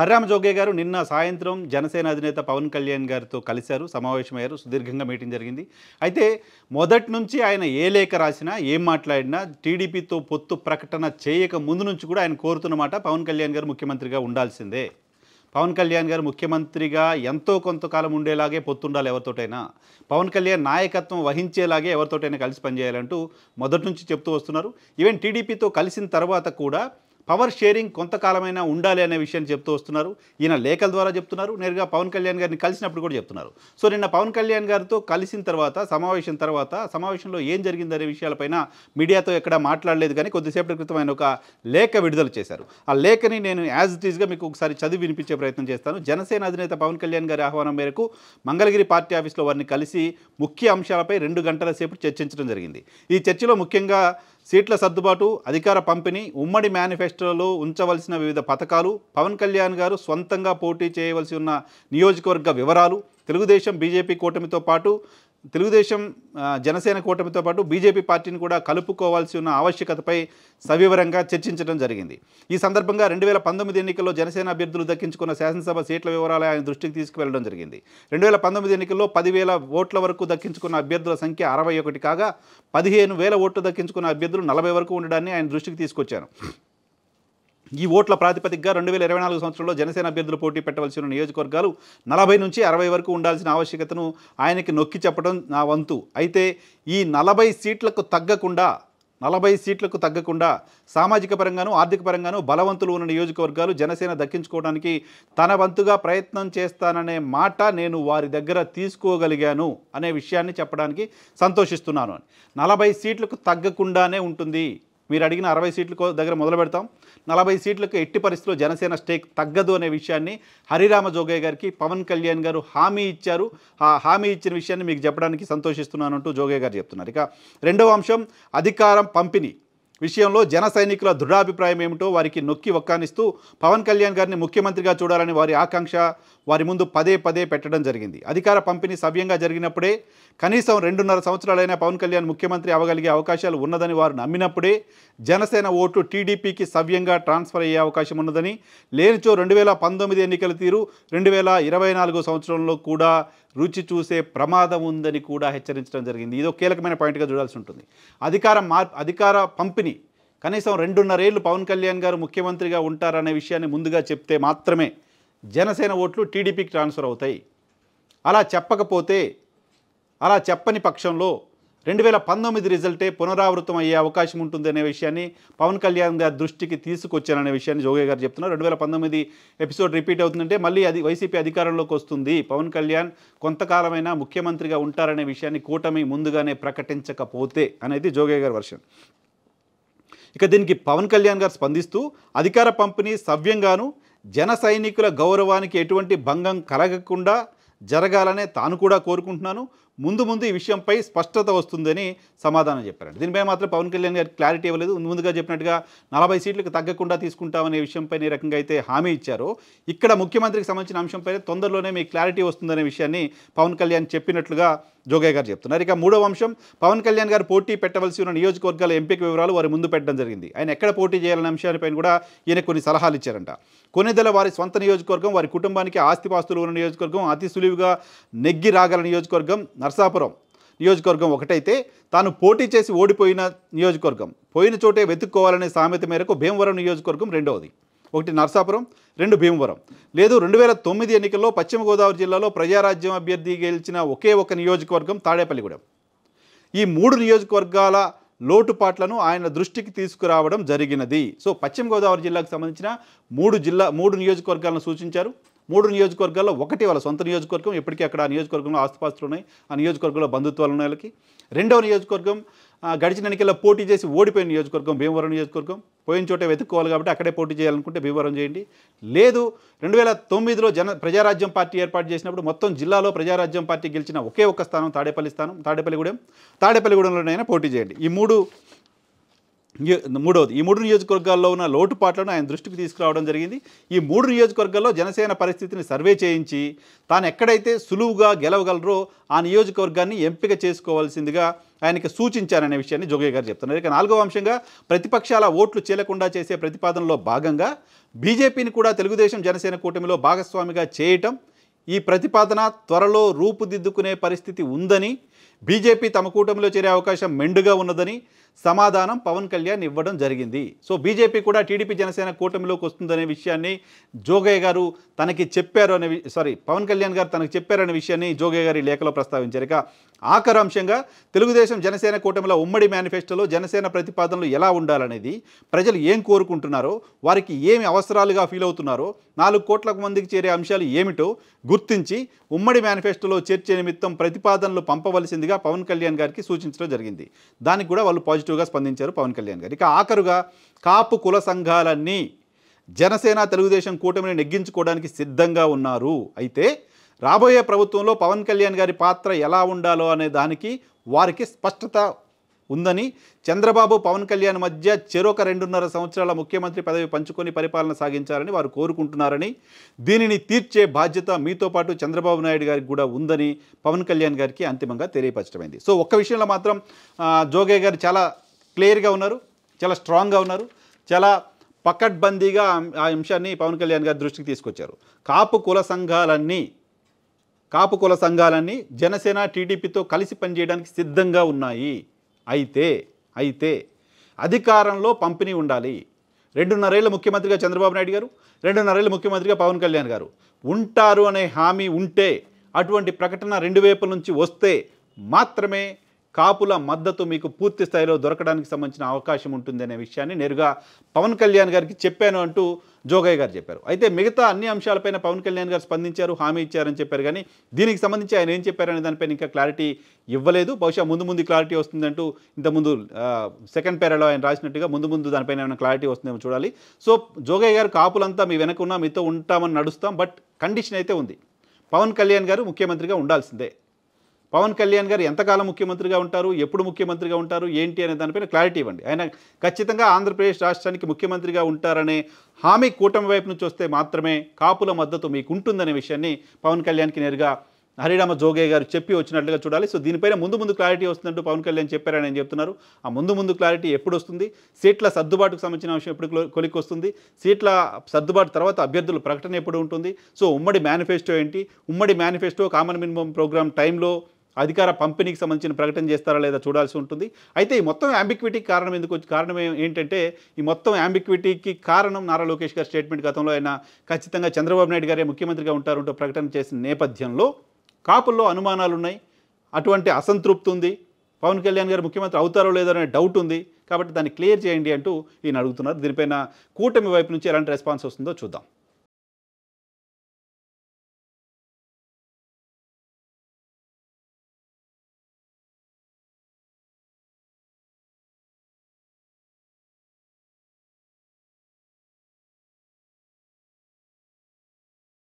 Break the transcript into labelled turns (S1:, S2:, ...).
S1: హర్రామ జోగే గారు నిన్న సాయంత్రం జనసేన అధినేత పవన్ కళ్యాణ్ గారితో కలిశారు, సమావేశమయ్యారు. సుదీర్ఘంగా మీటింగ్ జరిగింది. అయితే మొదటి నుంచి ఆయన ఏ లేఖ రాసినా, ఏం మాట్లాడినా టీడీపీతో పొత్తు ప్రకటన చేయక ముందు నుంచి కూడా ఆయన కోరుతున్న మాట పవన్ కళ్యాణ్ గారు ముఖ్యమంత్రిగా ఉండాల్సిందే. పవన్ కళ్యాణ్ గారు ముఖ్యమంత్రిగా ఎంతో కొంతకాలం ఉండేలాగే పొత్తుండాలి ఎవరితోటైనా. పవన్ కళ్యాణ్ నాయకత్వం వహించేలాగే ఎవరితోటైనా కలిసి పనిచేయాలంటూ మొదటి నుంచి చెప్తూ వస్తున్నారు. ఈవెన్ టీడీపీతో కలిసిన తర్వాత కూడా పవర్ షేరింగ్ కొంతకాలమైనా ఉండాలి అనే విషయాన్ని చెప్తూ వస్తున్నారు. ఈయన లేఖల ద్వారా చెప్తున్నారు, నేరుగా పవన్ కళ్యాణ్ గారిని కలిసినప్పుడు కూడా చెప్తున్నారు. సో నిన్న పవన్ కళ్యాణ్ గారితో కలిసిన తర్వాత సమావేశంలో ఏం జరిగిందనే విషయాలపైన మీడియాతో ఎక్కడ మాట్లాడలేదు. కానీ కొద్దిసేపటి క్రితం ఆయన ఒక లేఖ విడుదల చేశారు. ఆ లేఖని నేను యాజ్ ఇట్ ఈస్గా మీకు ఒకసారి చదివి వినిపించే ప్రయత్నం చేస్తాను. జనసేన అధినేత పవన్ కళ్యాణ్ గారి ఆహ్వానం మేరకు మంగళగిరి పార్టీ ఆఫీస్లో వారిని కలిసి ముఖ్య అంశాలపై 2 గంటల సేపు చర్చించడం జరిగింది. ఈ చర్చలో ముఖ్యంగా సీట్ల సర్దుబాటు, అధికార పంపిణీ, ఉమ్మడి మేనిఫెస్టోలో ఉంచవలసిన వివిధ పథకాలు, పవన్ కళ్యాణ్ గారు స్వంతంగా పోటీ చేయవలసి ఉన్న నియోజకవర్గ వివరాలు, జనసేన కూటమితో పాటు బీజేపీ పార్టీని కూడా కలుపుకోవాల్సి ఉన్న ఆవశ్యకతపై సవివరంగా చర్చించడం జరిగింది. ఈ సందర్భంగా 2019 ఎన్నికల్లో జనసేన అభ్యర్థులు దక్కించుకున్న శాసనసభ సీట్ల వివరాలు ఆయన దృష్టికి తీసుకువెళ్లడం జరిగింది. 2019 ఎన్నికల్లో 10,000 ఓట్ల వరకు దక్కించుకున్న అభ్యర్థుల సంఖ్య 61 కాగా 15,000 ఓట్లు దక్కించుకున్న అభ్యర్థులు 40 వరకు ఉండడాన్ని ఆయన దృష్టికి తీసుకొచ్చారు. ఈ ఓట్ల ప్రాతిపదికగా 2024 సంవత్సరంలో జనసేన అభ్యర్థులు పోటీ పెట్టవలసి ఉన్న నియోజకవర్గాలు 40 నుంచి 60 వరకు ఉండాల్సిన ఆవశ్యకతను ఆయనకి నొక్కి చెప్పడం నా వంతు. అయితే ఈ 40 సీట్లకు తగ్గకుండా సామాజిక పరంగాను, ఆర్థిక పరంగాను బలవంతులు ఉన్న నియోజకవర్గాలు జనసేన దక్కించుకోవడానికి తన వంతుగా ప్రయత్నం చేస్తాననే మాట నేను వారి దగ్గర తీసుకోగలిగాను అనే విషయాన్ని చెప్పడానికి సంతోషిస్తున్నాను. 40 సీట్లకు తగ్గకుండానే ఉంటుంది. మీరు అడిగిన 60 సీట్ల దగ్గర మొదలు పెడతాం. 40 సీట్లకు ఎట్టి పరిస్థితుల్లో జనసేన స్టేక్ తగ్గదు అనే విషయాన్ని హరిరామ జోగయ్య గారికి పవన్ కళ్యాణ్ గారు హామీ ఇచ్చారు. ఆ హామీ ఇచ్చిన విషయాన్ని మీకు చెప్పడానికి సంతోషిస్తున్నాను అంటూ జోగయ్య గారు చెప్తున్నారు. ఇక రెండవ అంశం అధికారం పంపిణీ విషయంలో జన సైనికుల దృఢాభిప్రాయం ఏమిటో వారికి నొక్కి ఒక్కానిస్తూ పవన్ కళ్యాణ్ గారిని ముఖ్యమంత్రిగా చూడాలని వారి ఆకాంక్ష వారి ముందు పదే పెట్టడం జరిగింది. అధికార పంపిణీ సవ్యంగా జరిగినప్పుడే, కనీసం 2.5 సంవత్సరాలైనా పవన్ కళ్యాణ్ ముఖ్యమంత్రి అవ్వగలిగే అవకాశాలు ఉన్నదని వారు నమ్మినప్పుడే జనసేన ఓటు టీడీపీకి సవ్యంగా ట్రాన్స్ఫర్ అయ్యే అవకాశం ఉన్నదని, లేనిచో 2019 ఎన్నికల తీరు 2024 సంవత్సరంలో కూడా రుచి చూసే ప్రమాదం ఉందని కూడా హెచ్చరించడం జరిగింది. ఇదో కీలకమైన పాయింట్గా చూడాల్సి ఉంటుంది. అధికార పంపిణీ కనీసం 2.5 ఏళ్ళు పవన్ కళ్యాణ్ గారు ముఖ్యమంత్రిగా ఉంటారనే విషయాన్ని ముందుగా చెప్తే మాత్రమే జనసేన ఓట్లు టీడీపీకి ట్రాన్స్ఫర్ అవుతాయి. అలా చెప్పని పక్షంలో 2019 రిజల్టే పునరావృతం అయ్యే అవకాశం ఉంటుందనే విషయాన్ని పవన్ కళ్యాణ్ గారి దృష్టికి తీసుకొచ్చాననే విషయాన్ని జోగయ్య గారు చెప్తున్నారు. 2019 ఎపిసోడ్ రిపీట్ అవుతుందంటే మళ్ళీ వైసీపీ అధికారంలోకి వస్తుంది, పవన్ కళ్యాణ్ కొంతకాలమైనా ముఖ్యమంత్రిగా ఉంటారనే విషయాన్ని కూటమి ముందుగానే ప్రకటించకపోతే అనేది జోగయ్య గారి వర్షన్. ఇక దీనికి పవన్ కళ్యాణ్ గారు స్పందిస్తూ అధికార పంపిణీ సవ్యంగాను జన సైనికుల గౌరవానికి ఎటువంటి భంగం కలగకుండా జరగాలనే తాను కూడా కోరుకుంటున్నాను. ముందు ఈ విషయంపై స్పష్టత వస్తుందని సమాధానం చెప్పారండి. దీనిపై మాత్రం పవన్ కళ్యాణ్ గారు క్లారిటీ ఇవ్వలేదు. ముందుగా చెప్పినట్టుగా 40 సీట్లకు తగ్గకుండా తీసుకుంటామనే విషయంపై ఏ రకంగా అయితే హామీ ఇచ్చారో, ఇక్కడ ముఖ్యమంత్రికి సంబంధించిన అంశంపై తొందరలోనే మీకు క్లారిటీ వస్తుందనే విషయాన్ని పవన్ కళ్యాణ్ చెప్పినట్లుగా జోగయ్య గారు చెప్తున్నారు. ఇక మూడవ అంశం పవన్ కళ్యాణ్ గారు పోటీ పెట్టవలసి ఉన్న నియోజకవర్గాల ఎంపిక వివరాలు వారి ముందు పెట్టడం జరిగింది. ఆయన ఎక్కడ పోటీ చేయాలనే అంశాలపైన కూడా ఈయన కొన్ని సలహాలు ఇచ్చారంట. కొన్నిదల వారి స్వంత నియోజకవర్గం, వారి కుటుంబానికి ఆస్తిపాస్తులు ఉన్న నియోజకవర్గం, అతి సులువుగా నెగ్గి రాగల నియోజకవర్గం నర్సాపురం నియోజకవర్గం ఒకటైతే, తాను పోటీ చేసి ఓడిపోయిన నియోజకవర్గం పోయిన చోటే వెతుక్కోవాలనే సామెత మేరకు భీమవరం నియోజకవర్గం రెండవది. 1 నర్సాపురం, 2 భీమవరం. లేదు 2009 ఎన్నికల్లో పశ్చిమ గోదావరి జిల్లాలో ప్రజారాజ్యం అభ్యర్థి గెలిచిన ఒకే ఒక నియోజకవర్గం తాడేపల్లిగూడెం. ఈ 3 నియోజకవర్గాల లోటుపాట్లను ఆయన దృష్టికి తీసుకురావడం జరిగినది. సో పశ్చిమ గోదావరి జిల్లాకు సంబంధించిన 3 నియోజకవర్గాలను సూచించారు. 3 నియోజకవర్గాల్లో ఒకటి వాళ్ళ సొంత నియోజకవర్గం, ఎప్పటికీ అక్కడ ఆ నియోజకవర్గంలో ఆస్తుపాస్తులు ఉన్నాయి, ఆ నియోజకవర్గంలో బంధుత్వాలు ఉన్నాయి వాళ్ళకి. రెండవ నియోజకవర్గం గడిచిన ఎన్నికల్లో పోటీ చేసి ఓడిపోయిన నియోజకవర్గం భీమవరం నియోజకవర్గం. పోయిన చోటే వెతుక్కోవాలి కాబట్టి అక్కడే పోటీ చేయాలనుకుంటే భీమవరం చేయండి. లేదు 2009లో ప్రజారాజ్యం పార్టీ ఏర్పాటు చేసినప్పుడు మొత్తం జిల్లాలో ప్రజారాజ్యం పార్టీ గెలిచిన ఒకే ఒక్క స్థానం తాడేపల్లిగూడెంలోనైనా పోటీ చేయండి. ఈ 3 మూడవది, ఈ 3 నియోజకవర్గాల్లో ఉన్న లోటుపాట్లను ఆయన దృష్టికి తీసుకురావడం జరిగింది. ఈ 3 నియోజకవర్గాల్లో జనసేన పరిస్థితిని సర్వే చేయించి తాను ఎక్కడైతే సులువుగా గెలవగలరో ఆ నియోజకవర్గాన్ని ఎంపిక చేసుకోవాల్సిందిగా ఆయనకి సూచించారనే విషయాన్ని జోగయ్య గారు చెప్తున్నారు. ఇక 4వ అంశంగా ప్రతిపక్షాల ఓట్లు చీలకుండా చేసే ప్రతిపాదనలో భాగంగా బీజేపీని కూడా తెలుగుదేశం జనసేన కూటమిలో భాగస్వామిగా చేయటం, ఈ ప్రతిపాదన త్వరలో రూపుదిద్దుకునే పరిస్థితి ఉందని, బీజేపీ తమ కూటమిలో చేరే అవకాశం మెండుగా ఉన్నదని సమాధానం పవన్ కళ్యాణ్ ఇవ్వడం జరిగింది. సో బీజేపీ కూడా టీడీపీ జనసేన కూటమిలోకి వస్తుందనే విషయాన్ని జోగయ్య గారు తనకి చెప్పారు అనే పవన్ కళ్యాణ్ గారు తనకు చెప్పారనే విషయాన్ని జోగయ్య గారి లేఖలో ప్రస్తావించారు. ఇక ఆఖరు అంశంగా తెలుగుదేశం జనసేన కూటమిలో ఉమ్మడి మేనిఫెస్టోలో జనసేన ప్రతిపాదనలు ఎలా ఉండాలనేది, ప్రజలు ఏం కోరుకుంటున్నారో, వారికి ఏమి అవసరాలుగా ఫీల్ అవుతున్నారో, 4 కోట్ల మందికి చేరే అంశాలు ఏమిటో గుర్తించి ఉమ్మడి మేనిఫెస్టోలో చర్చ నిమిత్తం ప్రతిపాదనలు పంపవలసిందిగా పవన్ కళ్యాణ్ గారికి సూచించడం జరిగింది. దానికి కూడా వాళ్ళు పాజిటివ్గా స్పందించారు పవన్ కళ్యాణ్ గారు. ఇక ఆఖరుగా కాపు కుల సంఘాలన్నీ జనసేన తెలుగుదేశం కూటమిని నెగ్గించుకోవడానికి సిద్ధంగా ఉన్నారు. అయితే రాబోయే ప్రభుత్వంలో పవన్ కళ్యాణ్ గారి పాత్ర ఎలా ఉండాలో అనే దానికి వారికి స్పష్టత ఉందని, చంద్రబాబు పవన్ కళ్యాణ్ మధ్య చెరొక 2.5 సంవత్సరాల ముఖ్యమంత్రి పదవి పంచుకొని పరిపాలన సాగించాలని వారు కోరుకుంటున్నారని, దీనిని తీర్చే బాధ్యత మీతో పాటు చంద్రబాబు నాయుడు గారికి కూడా ఉందని పవన్ కళ్యాణ్ గారికి అంతిమంగా తెలియపరచడమైంది. సో ఒక్క విషయంలో మాత్రం జోగయ్య గారు చాలా క్లియర్గా ఉన్నారు, చాలా స్ట్రాంగ్గా ఉన్నారు, చాలా పకడ్బందీగా ఆ అంశాన్ని పవన్ కళ్యాణ్ గారి దృష్టికి తీసుకొచ్చారు. కాపు కుల సంఘాలన్నీ జనసేన టీడీపీతో కలిసి పనిచేయడానికి సిద్ధంగా ఉన్నాయి. అయితే అధికారంలో పంపిణీ ఉండాలి. 2.5 ఏళ్ళ ముఖ్యమంత్రిగా చంద్రబాబు నాయుడు గారు, 2.5 ఏళ్ళ ముఖ్యమంత్రిగా పవన్ కళ్యాణ్ గారు ఉంటారు అనే హామీ ఉంటే, అటువంటి ప్రకటన 2 వైపుల నుంచి వస్తే మాత్రమే కాపుల మద్దతు మీకు పూర్తి స్థాయిలో దొరకడానికి సంబంధించిన అవకాశం ఉంటుంది అనే విషయాన్ని నేరుగా పవన్ కళ్యాణ్ గారికి చెప్పాను అంటూ జోగయ్య గారు చెప్పారు. అయితే మిగతా అన్ని అంశాలపైన పవన్ కళ్యాణ్ గారు స్పందించారు, హామీ ఇచ్చారని చెప్పారు. కానీ దీనికి సంబంధించి ఆయన ఏం చెప్పారనే దానిపైన ఇంకా క్లారిటీ ఇవ్వలేదు. బహుశా ముందు క్లారిటీ వస్తుందంటూ ఇంతకుముందు సెకండ్ పేరాలో ఆయన రాసినట్టుగా ముందు దానిపైన ఏమైనా క్లారిటీ వస్తుందేమో చూడాలి. సో జోగయ్య గారు కాపులంతా మీ వెనక ఉన్నా, మీతో ఉంటామని నడుస్తాం, బట్ కండిషన్ అయితే ఉంది, పవన్ కళ్యాణ్ గారు ముఖ్యమంత్రిగా ఉండాల్సిందే. పవన్ కళ్యాణ్ గారు ఎంతకాలం ముఖ్యమంత్రిగా ఉంటారు, ఎప్పుడు ముఖ్యమంత్రిగా ఉంటారు, ఏంటి అనే దానిపైన క్లారిటీ ఇవ్వండి. ఆయన ఖచ్చితంగా ఆంధ్రప్రదేశ్ రాష్ట్రానికి ముఖ్యమంత్రిగా ఉంటారనే హామీ కూటమి వైపు నుంచి వస్తే మాత్రమే కాపుల మద్దతు మీకు ఉంటుందనే విషయాన్ని పవన్ కళ్యాణ్కి నేరుగా హరిరామ జోగయ్య గారు చెప్పి వచ్చినట్లుగా చూడాలి. సో దీనిపైన ముందు క్లారిటీ వస్తుందంటూ పవన్ కళ్యాణ్ చెప్పారని ఆయన చెప్తున్నారు. ఆ ముందు క్లారిటీ ఎప్పుడు వస్తుంది, సీట్ల సర్దుబాటుకు సంబంధించిన విషయం ఎప్పుడు కొలికి వస్తుంది, సీట్ల సర్దుబాటు తర్వాత అభ్యర్థుల ప్రకటన ఎప్పుడు ఉంటుంది, సో ఉమ్మడి మేనిఫెస్టో ఏంటి, ఉమ్మడి మేనిఫెస్టో కామన్ మినిమం ప్రోగ్రామ్ టైంలో అధికార పంపిణీకి సంబంధించిన ప్రకటన చేస్తారా లేదా చూడాల్సి ఉంటుంది. అయితే ఈ మొత్తం యాంబిక్విటీకి కారణం ఏంటంటే, ఈ మొత్తం యాంబిక్విటీకి కారణం నారా లోకేష్ గారి స్టేట్మెంట్. గతంలో ఆయన ఖచ్చితంగా చంద్రబాబు నాయుడు గారే ముఖ్యమంత్రిగా ఉంటారంటూ ప్రకటన చేసిన నేపథ్యంలో కాపుల్లో అనుమానాలు ఉన్నాయి, అటువంటి అసంతృప్తి ఉంది, పవన్ కళ్యాణ్ గారు ముఖ్యమంత్రి అవుతారో లేదో అనే డౌట్ ఉంది. కాబట్టి దాన్ని క్లియర్ చేయండి అంటూ ఈయన అడుగుతున్నారు. దీనిపైన కూటమి వైపు నుంచి ఎలాంటి రెస్పాన్స్ వస్తుందో చూద్దాం.